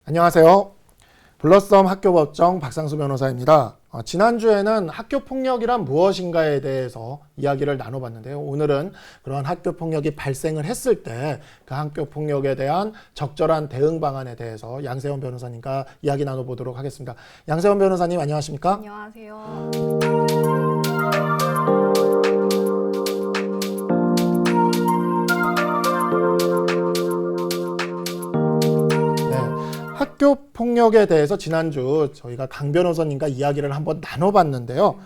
안녕하세요. 블러썸 학교법정 박상수 변호사입니다. 지난주에는 학교폭력이란 무엇인가에 대해서 이야기를 나눠봤는데요. 오늘은 그러한 학교폭력이 발생을 했을 때 그 학교폭력에 대한 적절한 대응 방안에 대해서 양세원 변호사님과 이야기 나눠보도록 하겠습니다. 양세원 변호사님 안녕하십니까? 안녕하세요. 학교 폭력에 대해서 지난주 저희가 강 변호사님과 이야기를 한번 나눠봤는데요.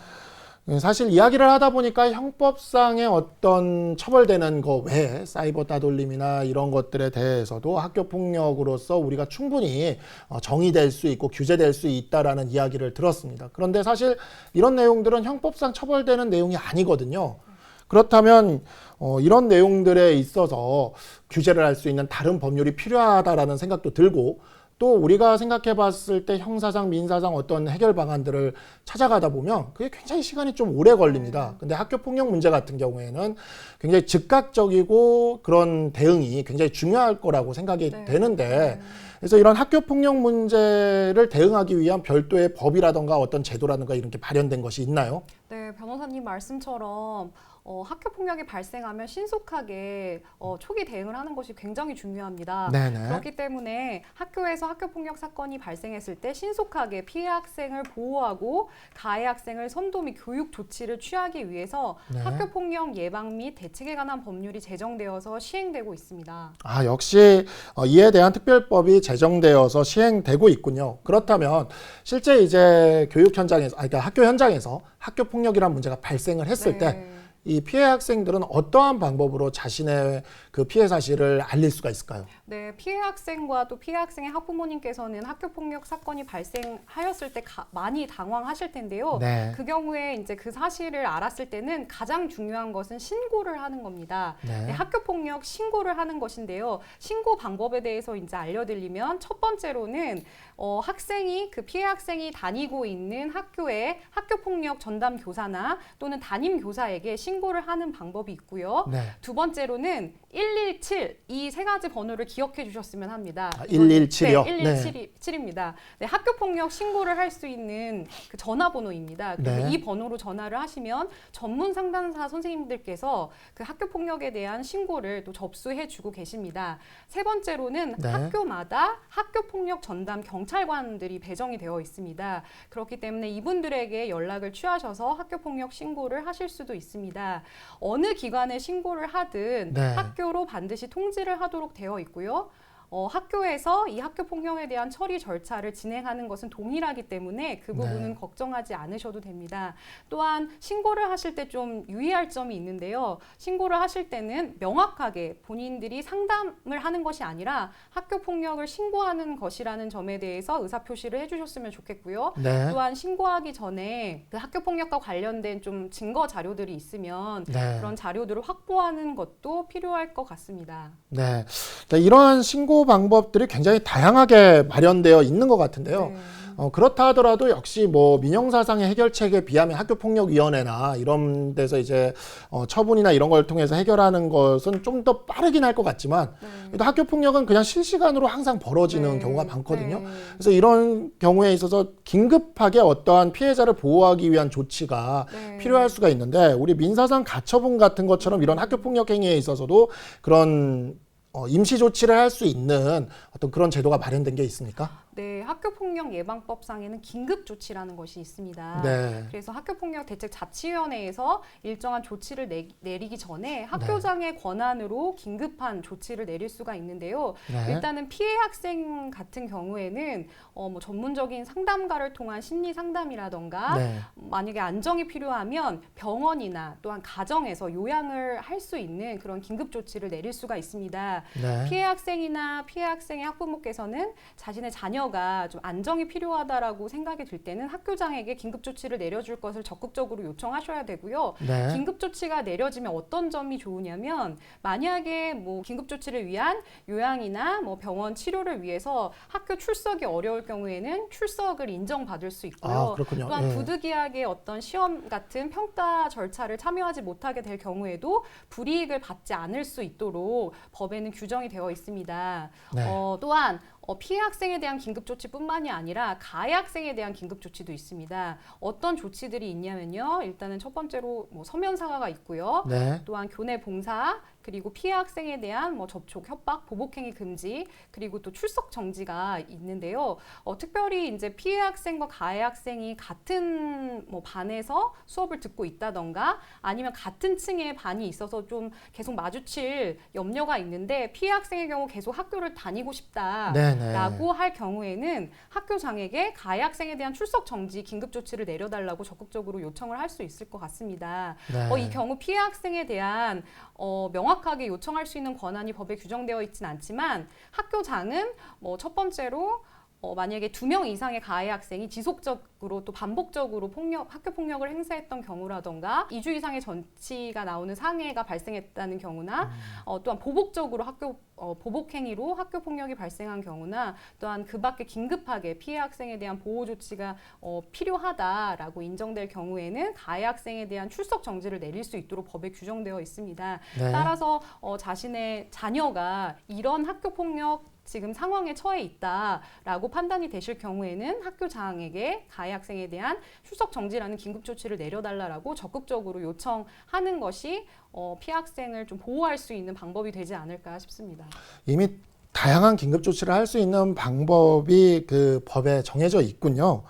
사실 이야기를 하다 보니까 형법상의 어떤 처벌되는 거 외에 사이버 따돌림이나 이런 것들에 대해서도 학교 폭력으로서 우리가 충분히 정의될 수 있고 규제될 수 있다라는 이야기를 들었습니다. 그런데 사실 이런 내용들은 형법상 처벌되는 내용이 아니거든요. 그렇다면 이런 내용들에 있어서 규제를 할 수 있는 다른 법률이 필요하다라는 생각도 들고, 또 우리가 생각해 봤을 때 형사상, 민사상 어떤 해결 방안들을 찾아가다 보면 그게 굉장히 시간이 좀 오래 걸립니다. 근데 학교 폭력 문제 같은 경우에는 굉장히 즉각적이고 그런 대응이 굉장히 중요할 거라고 생각이 되는데, 그래서 이런 학교 폭력 문제를 대응하기 위한 별도의 법이라든가 어떤 제도라든가 이런 게 마련된 것이 있나요? 네, 변호사님 말씀처럼 학교 폭력이 발생하면 신속하게 초기 대응을 하는 것이 굉장히 중요합니다. 네네. 그렇기 때문에 학교에서 학교 폭력 사건이 발생했을 때 신속하게 피해 학생을 보호하고 가해 학생을 선도 및 교육 조치를 취하기 위해서 학교 폭력 예방 및 대책에 관한 법률이 제정되어서 시행되고 있습니다. 역시 이에 대한 특별법이 제정되어서 시행되고 있군요. 그렇다면 실제 이제 교육 현장에서, 그러니까 학교 현장에서 학교 폭력이라는 문제가 발생을 했을 때 이 피해 학생들은 어떠한 방법으로 자신의 그 피해 사실을 알릴 수가 있을까요? 네, 피해 학생과 또 피해 학생의 학부모님께서는 학교 폭력 사건이 발생하였을 때 많이 당황하실 텐데요. 그 경우에 이제 그 사실을 알았을 때는 가장 중요한 것은 신고를 하는 겁니다. 학교 폭력 신고를 하는 것인데요. 신고 방법에 대해서 이제 알려드리면 첫 번째로는 학생이 그 피해 학생이 다니고 있는 학교의 학교 폭력 전담 교사나 또는 담임 교사에게 신고를 하는 방법이 있고요. 두 번째로는 117 이 세 가지 번호를 기억해 주셨으면 합니다. 117이요? 네, 117입니다. 네, 학교 폭력 신고를 할 수 있는 그 전화번호입니다. 그래서 이 번호로 전화를 하시면 전문 상담사 선생님들께서 그 학교 폭력에 대한 신고를 또 접수해 주고 계십니다. 세 번째로는 학교마다 학교 폭력 전담 경찰관들이 배정이 되어 있습니다. 그렇기 때문에 이분들에게 연락을 취하셔서 학교 폭력 신고를 하실 수도 있습니다. 어느 기관에 신고를 하든 학교로 반드시 통지를 하도록 되어 있고요. 학교에서 이 학교 폭력에 대한 처리 절차를 진행하는 것은 동일하기 때문에 그 부분은 걱정하지 않으셔도 됩니다. 또한 신고를 하실 때 좀 유의할 점이 있는데요. 신고를 하실 때는 명확하게 본인들이 상담을 하는 것이 아니라 학교 폭력을 신고하는 것이라는 점에 대해서 의사표시를 해주셨으면 좋겠고요. 또한 신고하기 전에 그 학교 폭력과 관련된 좀 증거 자료들이 있으면 그런 자료들을 확보하는 것도 필요할 것 같습니다. 네, 이러한 신고 방법들이 굉장히 다양하게 마련되어 있는 것 같은데요. 그렇다 하더라도 역시 뭐 민형사상의 해결책에 비하면 학교폭력위원회나 이런 데서 이제 처분이나 이런 걸 통해서 해결하는 것은 좀 더 빠르긴 할 것 같지만 또 학교폭력은 그냥 실시간으로 항상 벌어지는 경우가 많거든요. 그래서 이런 경우에 있어서 긴급하게 어떠한 피해자를 보호하기 위한 조치가 필요할 수가 있는데, 우리 민사상 가처분 같은 것처럼 이런 학교폭력 행위에 있어서도 그런 임시 조치를 할 수 있는 어떤 그런 제도가 마련된 게 있습니까? 네, 학교폭력 예방법상에는 긴급조치라는 것이 있습니다. 그래서 학교폭력대책자치위원회에서 일정한 조치를 내리기 전에 학교장의 권한으로 긴급한 조치를 내릴 수가 있는데요. 일단은 피해 학생 같은 경우에는 뭐 전문적인 상담가를 통한 심리 상담이라던가 만약에 안정이 필요하면 병원이나 또한 가정에서 요양을 할 수 있는 그런 긴급조치를 내릴 수가 있습니다. 피해 학생이나 피해 학생의 학부모께서는 자신의 자녀가 좀 안정이 필요하다라고 생각이 들 때는 학교장에게 긴급조치를 내려줄 것을 적극적으로 요청하셔야 되고요. 긴급조치가 내려지면 어떤 점이 좋으냐면, 만약에 뭐 긴급조치를 위한 요양이나 뭐 병원 치료를 위해서 학교 출석이 어려울 경우에는 출석을 인정받을 수 있고요. 또한 부득이하게 어떤 시험 같은 평가 절차를 참여하지 못하게 될 경우에도 불이익을 받지 않을 수 있도록 법에는 규정이 되어 있습니다. 또한 피해 학생에 대한 긴급 조치뿐만이 아니라 가해 학생에 대한 긴급 조치도 있습니다. 어떤 조치들이 있냐면요. 일단은 첫 번째로 뭐 서면 사과가 있고요. 네. 또한 교내 봉사, 그리고 피해 학생에 대한 뭐 접촉, 협박, 보복행위 금지, 그리고 또 출석 정지가 있는데요. 특별히 이제 피해 학생과 가해 학생이 같은 뭐 반에서 수업을 듣고 있다던가 아니면 같은 층에 반이 있어서 좀 계속 마주칠 염려가 있는데 피해 학생의 경우 계속 학교를 다니고 싶다라고 할 경우에는 학교장에게 가해 학생에 대한 출석 정지, 긴급 조치를 내려달라고 적극적으로 요청을 할 수 있을 것 같습니다. 네. 이 경우 피해 학생에 대한 명확하게 요청할 수 있는 권한이 법에 규정되어 있지는 않지만 학교장은 뭐 첫 번째로 만약에 2명 이상의 가해 학생이 지속적으로 또 반복적으로 학교 폭력을 행사했던 경우라던가 2주 이상의 전치가 나오는 상해가 발생했다는 경우나 또한 보복적으로 보복 행위로 학교 폭력이 발생한 경우나 또한 그 밖에 긴급하게 피해 학생에 대한 보호 조치가 필요하다라고 인정될 경우에는 가해 학생에 대한 출석 정지를 내릴 수 있도록 법에 규정되어 있습니다. 네. 따라서 자신의 자녀가 이런 학교 폭력 지금 상황에 처해 있다라고 판단이 되실 경우에는 학교장에게 가해 학생에 대한 출석 정지라는 긴급 조치를 내려달라고 적극적으로 요청하는 것이 피해 학생을 좀 보호할 수 있는 방법이 되지 않을까 싶습니다. 이미 다양한 긴급 조치를 할 수 있는 방법이 그 법에 정해져 있군요.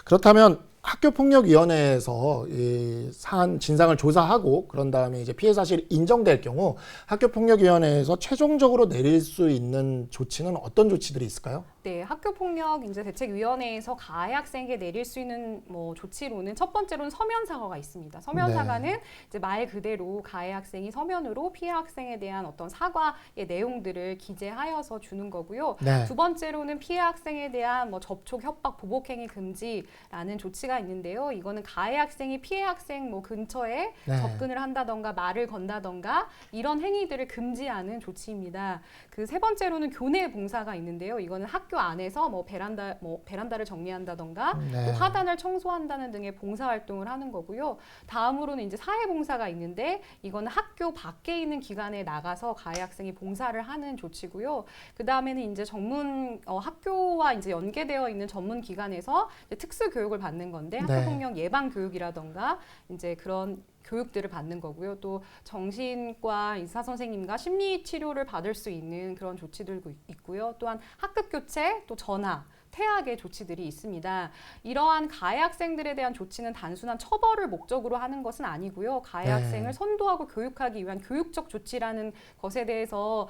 그렇다면 학교폭력위원회에서 이 사안 진상을 조사하고 그런 다음에 이제 피해 사실이 인정될 경우 학교폭력위원회에서 최종적으로 내릴 수 있는 조치는 어떤 조치들이 있을까요? 네, 학교폭력 이제 대책위원회에서 가해 학생에게 내릴 수 있는 뭐 조치로는 첫 번째로는 서면 사과가 있습니다. 서면 네. 사과는 이제 말 그대로 가해 학생이 서면으로 피해 학생에 대한 어떤 사과의 내용들을 기재하여서 주는 거고요. 네. 두 번째로는 피해 학생에 대한 뭐 접촉, 협박, 보복행위 금지라는 조치가 있는데요. 이거는 가해 학생이 피해 학생 뭐 근처에 네. 접근을 한다던가 말을 건다던가 이런 행위들을 금지하는 조치입니다. 그 세 번째로는 교내 봉사가 있는데요. 이거는 학교 안에서 뭐 베란다를 정리한다던가 네. 또 화단을 청소한다는 등의 봉사 활동을 하는 거고요. 다음으로는 이제 사회 봉사가 있는데 이거는 학교 밖에 있는 기관에 나가서 가해 학생이 봉사를 하는 조치고요. 그 다음에는 이제 전문 학교와 이제 연계되어 있는 전문 기관에서 이제 특수 교육을 받는 건데 네. 학교폭력 예방 교육이라던가 이제 그런 교육들을 받는 거고요. 또 정신과 의사 선생님과 심리 치료를 받을 수 있는 그런 조치들도 있고요. 또한 학급 교체, 또 전화, 퇴학의 조치들이 있습니다. 이러한 가해 학생들에 대한 조치는 단순한 처벌을 목적으로 하는 것은 아니고요. 가해 네. 학생을 선도하고 교육하기 위한 교육적 조치라는 것에 대해서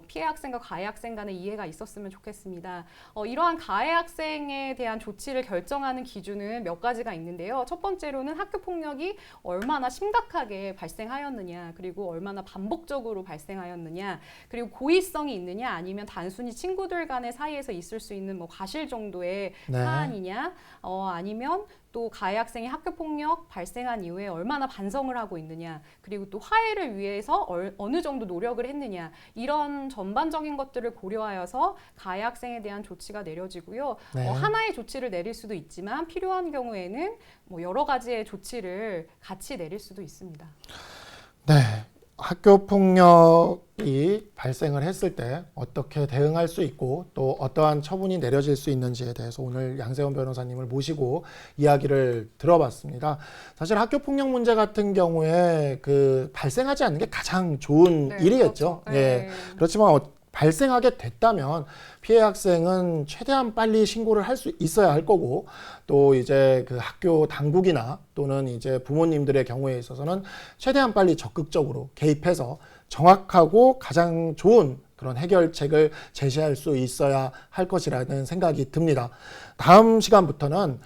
피해 학생과 가해 학생 간의 이해가 있었으면 좋겠습니다. 이러한 가해 학생에 대한 조치를 결정하는 기준은 몇 가지가 있는데요. 첫 번째로는 학교 폭력이 얼마나 심각하게 발생하였느냐, 그리고 얼마나 반복적으로 발생하였느냐, 그리고 고의성이 있느냐, 아니면 단순히 친구들 간의 사이에서 있을 수 있는 뭐 과실 정도의 네. 사안이냐, 아니면 또 가해 학생이 학교 폭력 발생한 이후에 얼마나 반성을 하고 있느냐, 그리고 또 화해를 위해서 어느 정도 노력을 했느냐, 이런 전반적인 것들을 고려하여서 가해 학생에 대한 조치가 내려지고요. 네. 하나의 조치를 내릴 수도 있지만 필요한 경우에는 뭐 여러 가지의 조치를 같이 내릴 수도 있습니다. 네. 학교 폭력이 발생을 했을 때 어떻게 대응할 수 있고 또 어떠한 처분이 내려질 수 있는지에 대해서 오늘 양세형 변호사님을 모시고 이야기를 들어봤습니다. 사실 학교 폭력 문제 같은 경우에 그 발생하지 않는 게 가장 좋은 네, 일이겠죠. 그렇죠. 예. 네. 그렇지만 발생하게 됐다면 피해 학생은 최대한 빨리 신고를 할 수 있어야 할 거고 또 이제 그 학교 당국이나 또는 이제 부모님들의 경우에 있어서는 최대한 빨리 적극적으로 개입해서 정확하고 가장 좋은 그런 해결책을 제시할 수 있어야 할 것이라는 생각이 듭니다. 다음 시간부터는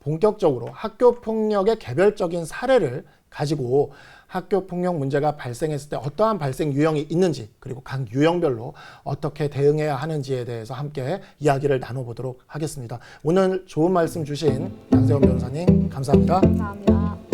본격적으로 학교 폭력의 개별적인 사례를 가지고 학교 폭력 문제가 발생했을 때 어떠한 발생 유형이 있는지 그리고 각 유형별로 어떻게 대응해야 하는지에 대해서 함께 이야기를 나눠보도록 하겠습니다. 오늘 좋은 말씀 주신 양세형 변호사님 감사합니다. 감사합니다.